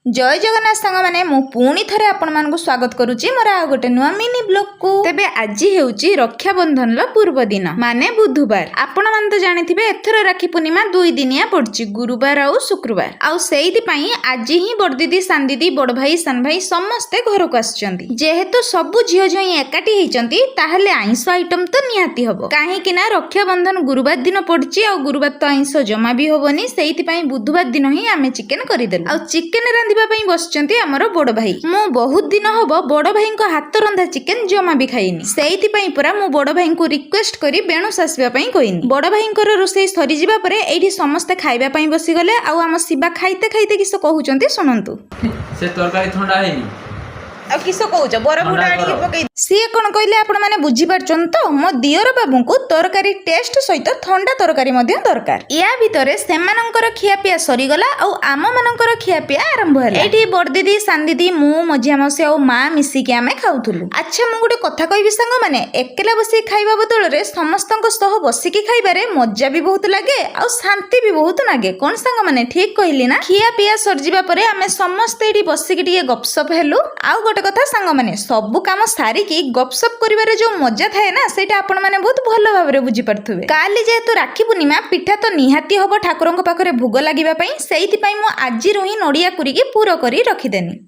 जय जगन्नाथ सांग मैंने पुणी थे आपण मानक स्वागत करुच्ची मोर आ गोटे नुआ मिनी ब्लॉग को। तेबे आज हेउची रक्षाबंधन पूर्व दिन माने बुधवार। आपण मान तो जानिथिबे एथर राखी पूर्णिमा 2 दिनिया पड़ची गुरुवार आउ शुक्रवार। आउ सेइदि पई आज ही बड़ दीदी सान दीदी बड़ भाई सान भाई समस्ते घर को आछंती। जेहेतु सबु झियो झई एकाठी हेचंती ताहले आइंस आइटम तो निहाती हबो काहे कि ना रक्षाबंधन गुरुवार दिन पड़ची आउ गुरुवार तो आइंस जमा भी होबनी। सेइति पई बुधवार दिन ही आमे चिकन करिदेलु। आउ चिकन बसचंती आमर बड़ भाई। मु बहुत दिन हब बड़ भाई को हाथ रंधा चिकन जमा भी खाइनी। सेइति पई पुरा मु बड़ भाई को रिक्वेस्ट करी बेणुस आसबा पई कहिनी। बड़ भाई को रोसई सरी जिबा परे एठी समस्त खाइबा पई बसी गले। आउ आम शिवा खाइते खाइते किस कहउचंती सुनंतु। से तरकारी ठंडा हैनी आ किस कहउच बरफ गुडा आडी पकई सी कोन कहले आपण माने बुझी पारचन तो मो दियर बाबू को तरकारी टेस्ट सहित ठंडा तरकारी मध्ये दरकार। या भितरे सेमानंकर खियापिया सरी गला आउ आम मानंकर खियापिया आरंभ हला। एठी बड़ दीदी सान दीदी मु मझिया मसे आउ मां मिसी के आमे खाउथुलु। अच्छा मु गुटे कथा कहबी संग माने एकेला बसी खाइबा बदल रे समस्तंक सह बसी की खाइबारे मजा भी बहुत लागे आउ शांति भी बहुत लागे। कोन संग माने ठीक कहली ना। खियापिया सरजिबा परे आमे समस्त एठी बसी की टिके गपसप हेलु। आउ गोटे कथा सांग माने सब काम सारी की गपसप करिबारे जो मजा थाए ना सेटा आपण माने बहुत भलो भाबरे बुझी परथुबे। काली जेहेतु राखी पूर्णिमा पिठा तो निहाती हबो ठाकुरंक पाखरे भोग लागिबा पई। सेइति पई मु आजि रोही नडिया कुरी की पूरा करी रखी देनी।